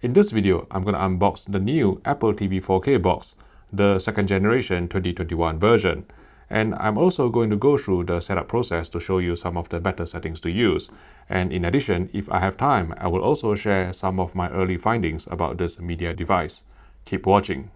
In this video, I'm going to unbox the new Apple TV 4K box, the second generation 2021 version. And I'm also going to go through the setup process to show you some of the better settings to use. And in addition, if I have time, I will also share some of my early findings about this media device. Keep watching.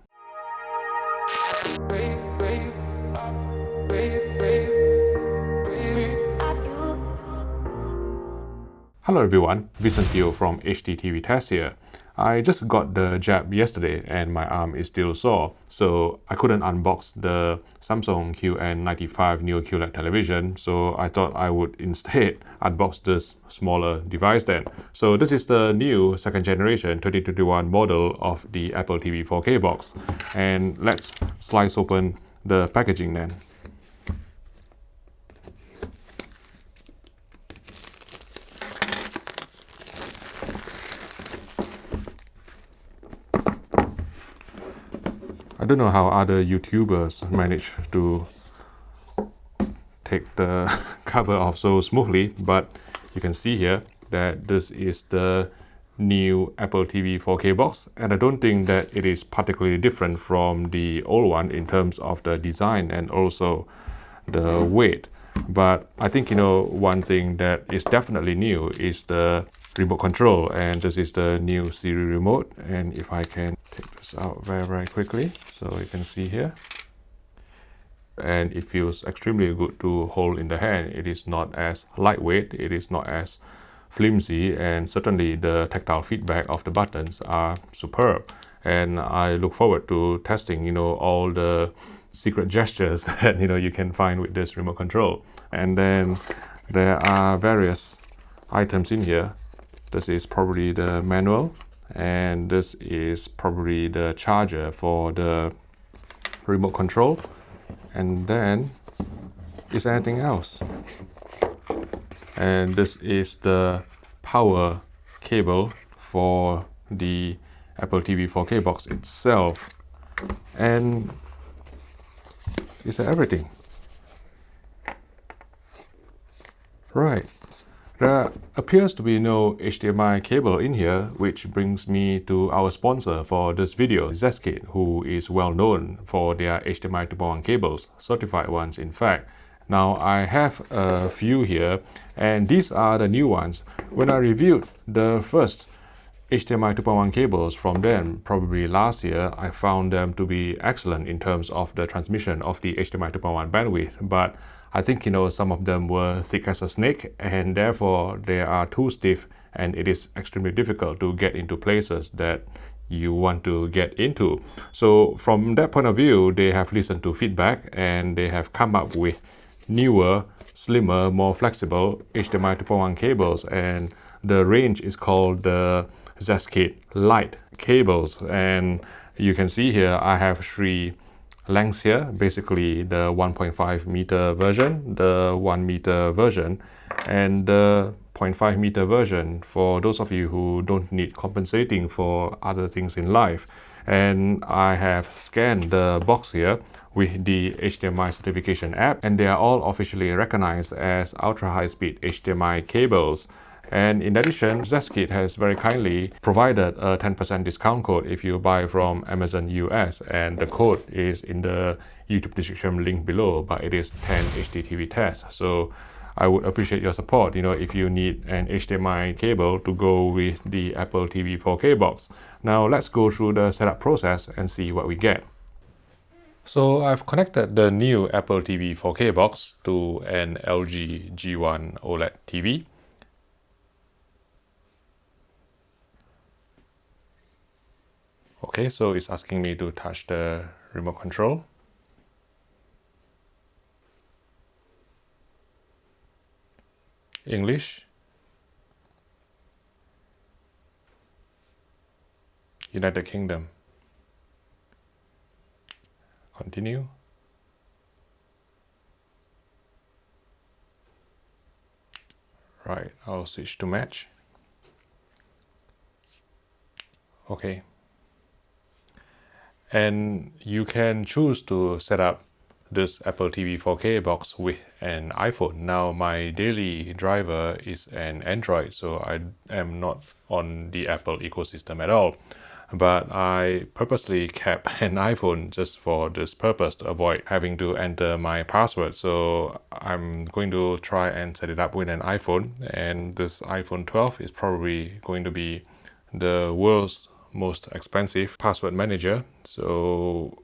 Hello everyone, Vincent Teo from HDTV Test here. I just got the jab yesterday and my arm is still sore, so I couldn't unbox the Samsung QN95 Neo QLED television, so I thought I would instead unbox this smaller device then. So this is the new second generation 2021 model of the Apple TV 4K box, and let's slice open the packaging then. I don't know how other YouTubers manage to take the cover off so smoothly, but you can see here that this is the new Apple TV 4K box, and I don't think that it is particularly different from the old one in terms of the design and also the weight. But I think, one thing that is definitely new is the remote control, and this is the new Siri remote. And if I can take this out very quickly, so you can see here, and it feels extremely good to hold in the hand. It is not as lightweight, it is not as flimsy, and certainly the tactile feedback of the buttons are superb. And I look forward to testing, all the secret gestures that, you can find with this remote control. And then there are various items in here. This is probably the manual, and this is probably the charger for the remote control. And then, is there anything else? And this is the power cable for the Apple TV 4K box itself. And is that everything? Right. There appears to be no HDMI cable in here, which brings me to our sponsor for this video, Zskit, who is well known for their HDMI 2.1 cables, certified ones in fact. Now I have a few here, and these are the new ones. When I reviewed the first HDMI 2.1 cables from them, probably last year, I found them to be excellent in terms of the transmission of the HDMI 2.1 bandwidth, but I think, some of them were thick as a snake, and therefore they are too stiff, and it is extremely difficult to get into places that you want to get into. So from that point of view, they have listened to feedback and they have come up with newer, slimmer, more flexible HDMI 2.1 cables, and the range is called the Zskit Lite cables. And you can see here I have three lengths here, basically the 1.5 meter version, the 1 meter version, and the 0.5 meter version for those of you who don't need compensating for other things in life. And I have scanned the box here with the HDMI certification app, and they are all officially recognized as ultra high speed HDMI cables. And in addition, Zskit has very kindly provided a 10% discount code if you buy from Amazon US, and the code is in the YouTube description link below, but it is 10 HDTV test. So I would appreciate your support, if you need an HDMI cable to go with the Apple TV 4K box. Now let's go through the setup process and see what we get. So I've connected the new Apple TV 4K box to an LG G1 OLED TV. Okay, so it's asking me to touch the remote control. English. United Kingdom. Continue. Right, I'll switch to match. Okay. And you can choose to set up this Apple TV 4K box with an iPhone. Now my daily driver is an Android, so I am not on the Apple ecosystem at all. But I purposely kept an iPhone just for this purpose, to avoid having to enter my password. So I'm going to try and set it up with an iPhone, and this iPhone 12 is probably going to be the world's most expensive password manager. So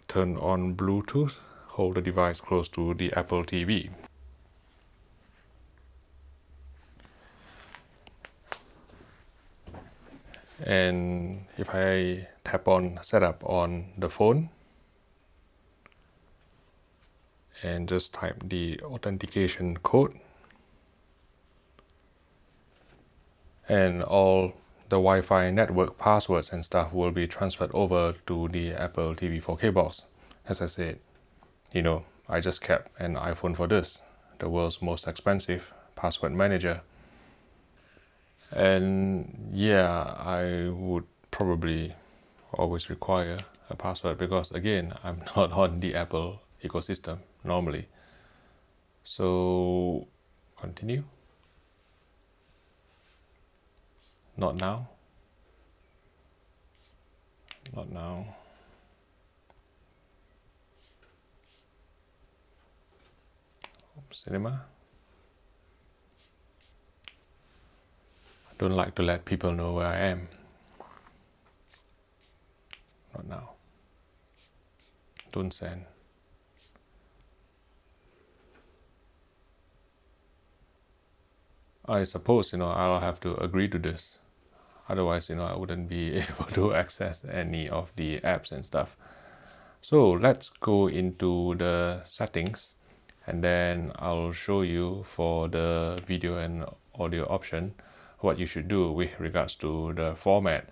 turn on Bluetooth, hold the device close to the Apple TV. And if I tap on setup on the phone and just type the authentication code, and all the Wi-Fi network passwords and stuff will be transferred over to the Apple TV 4K box. As I said, I just kept an iPhone for this, the world's most expensive password manager. And yeah, I would probably always require a password because, again, I'm not on the Apple ecosystem normally. So continue. Not now. Not now. Cinema. I don't like to let people know where I am. Not now. Don't send. I suppose, I'll have to agree to this. Otherwise, I wouldn't be able to access any of the apps and stuff. So let's go into the settings, and then I'll show you for the video and audio option what you should do with regards to the format.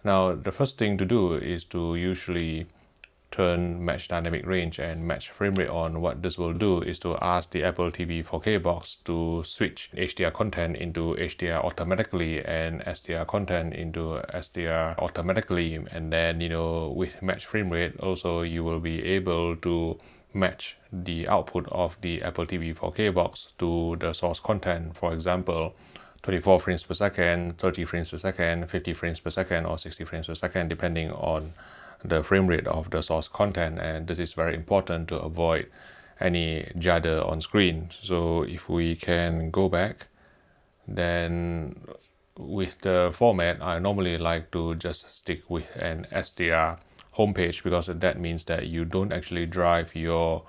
Now, the first thing to do is to usually turn match dynamic range and match frame rate on. What this will do is to ask the Apple TV 4K box to switch HDR content into HDR automatically and SDR content into SDR automatically. And then, with match frame rate, also you will be able to match the output of the Apple TV 4K box to the source content. For example, 24 frames per second, 30 frames per second, 50 frames per second, or 60 frames per second, depending on the frame rate of the source content. And this is very important to avoid any judder on screen. So if we can go back, then with the format, I normally like to just stick with an SDR homepage, because that means that you don't actually drive your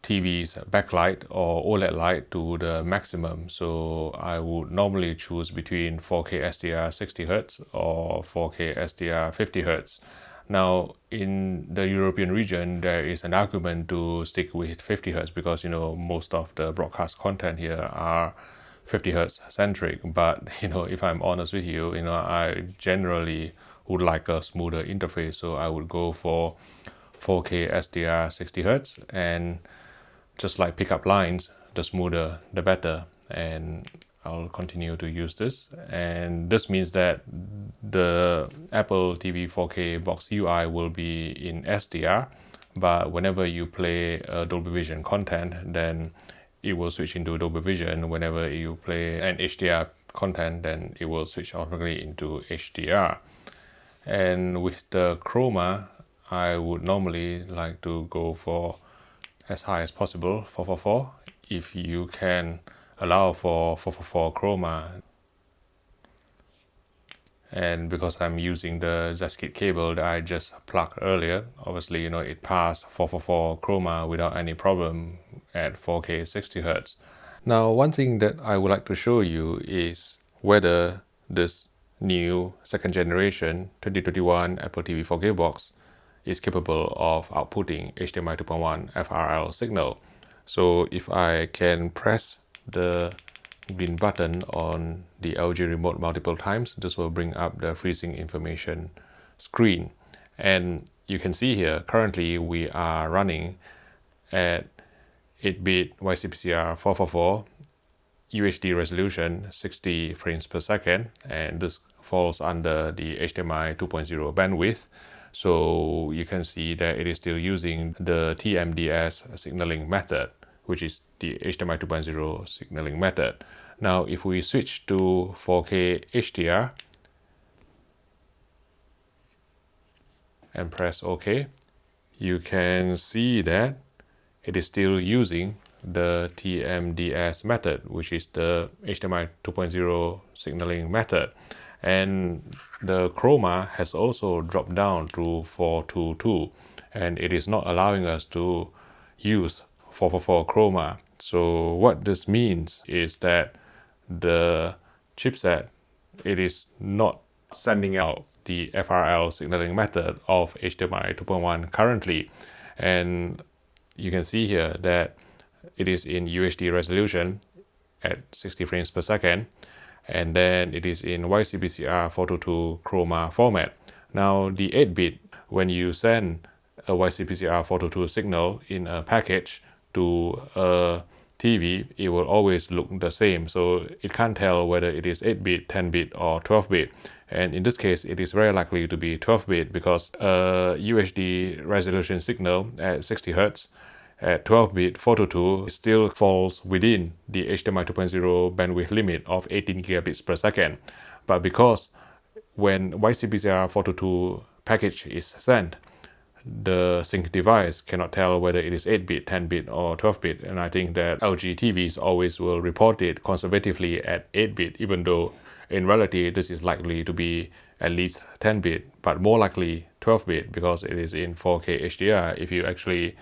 TV's backlight or OLED light to the maximum. So I would normally choose between 4K SDR 60Hz or 4K SDR 50Hz. Now, in the European region, there is an argument to stick with 50Hz because, most of the broadcast content here are 50Hz centric. But, if I'm honest with you, I generally would like a smoother interface. So I would go for 4K SDR 60Hz, and just like pickup lines, the smoother, the better. And I'll continue to use this. And this means that the Apple TV 4K box UI will be in SDR, but whenever you play Dolby Vision content, then it will switch into Dolby Vision. Whenever you play an HDR content, then it will switch automatically into HDR. And with the chroma, I would normally like to go for as high as possible, 444, if you can allow for 444 chroma. And because I'm using the Zskit cable that I just plugged earlier, obviously, it passed 444 chroma without any problem at 4K 60Hz. Now, one thing that I would like to show you is whether this new second generation 2021 Apple TV 4K box is capable of outputting HDMI 2.1 FRL signal. So if I can press the green button on the LG remote multiple times, this will bring up the freezing information screen. And you can see here, currently we are running at 8-bit YCPCR 444 UHD resolution, 60 frames per second, and this falls under the HDMI 2.0 bandwidth. So you can see that it is still using the TMDS signaling method, which is the HDMI 2.0 signaling method. Now, if we switch to 4K HDR and press OK, you can see that it is still using the TMDS method, which is the HDMI 2.0 signaling method. And the chroma has also dropped down to 422, and it is not allowing us to use 444 chroma. So what this means is that the chipset, it is not sending out the FRL signaling method of HDMI 2.1 currently. And you can see here that it is in UHD resolution at 60 frames per second, and then it is in YCBCR 422 chroma format. Now the 8-bit, when you send a YCBCR 422 signal in a package to a TV, it will always look the same, so it can't tell whether it is 8-bit, 10-bit or 12-bit. And in this case, it is very likely to be 12-bit because a UHD resolution signal at 60 Hz at 12-bit 422 still falls within the HDMI 2.0 bandwidth limit of 18 gigabits per second. But because when YCBCR 422 package is sent, the sync device cannot tell whether it is 8-bit, 10-bit or 12-bit, and I think that LG TVs always will report it conservatively at 8-bit, even though in reality this is likely to be at least 10-bit, but more likely 12-bit because it is in 4K HDR. If you actually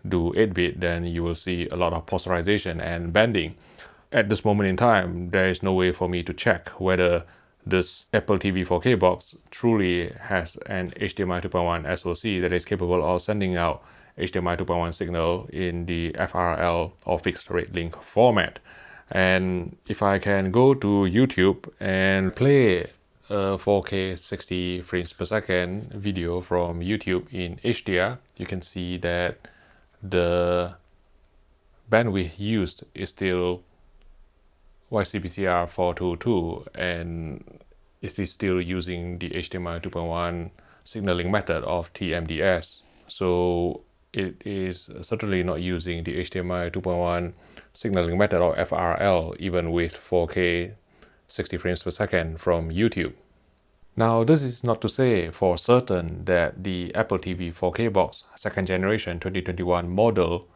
do 8-bit, then you will see a lot of polarization and bending. At this moment in time, there is no way for me to check whether this Apple TV 4K box truly has an HDMI 2.1 SoC that is capable of sending out HDMI 2.1 signal in the FRL or fixed rate link format. And if I can go to YouTube and play a 4K 60 frames per second video from YouTube in HDR, you can see that the bandwidth used is still YCBCR 422, and it is still using the HDMI 2.1 signaling method of TMDS. So it is certainly not using the HDMI 2.1 signaling method or FRL even with 4K 60 frames per second from YouTube. Now, this is not to say for certain that the Apple TV 4K box 2nd generation 2021 model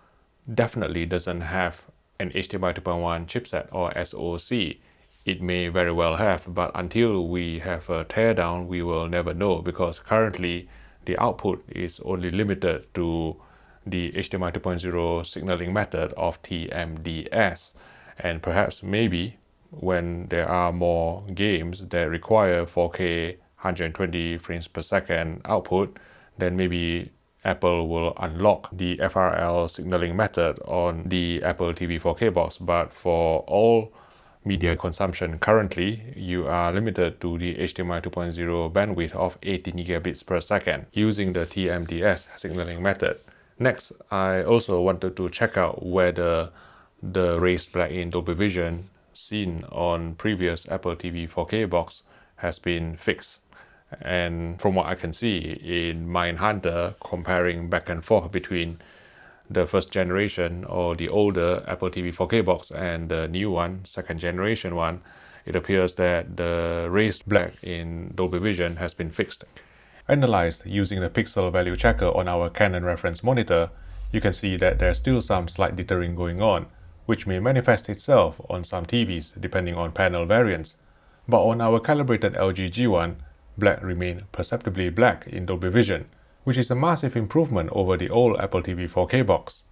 definitely doesn't have an HDMI 2.1 chipset or SoC. It may very well have, but until we have a teardown, we will never know, because currently the output is only limited to the HDMI 2.0 signaling method of TMDS. And perhaps maybe when there are more games that require 4K 120 frames per second output, then maybe Apple will unlock the FRL signaling method on the Apple TV 4K box. But for all media consumption currently, you are limited to the HDMI 2.0 bandwidth of 18 gigabits per second using the TMDS signaling method. Next, I also wanted to check out whether the raised black in Dolby Vision seen on previous Apple TV 4K box has been fixed. And from what I can see in Mindhunter, comparing back and forth between the 1st generation or the older Apple TV 4K box and the new one, 2nd generation one, it appears that the raised black in Dolby Vision has been fixed. Analyzed using the pixel value checker on our Canon reference monitor, you can see that there's still some slight dithering going on, which may manifest itself on some TVs depending on panel variants. But on our calibrated LG G1, black remained perceptibly black in Dolby Vision, which is a massive improvement over the old Apple TV 4K box.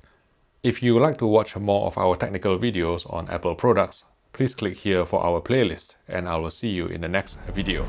If you would like to watch more of our technical videos on Apple products, please click here for our playlist, and I will see you in the next video.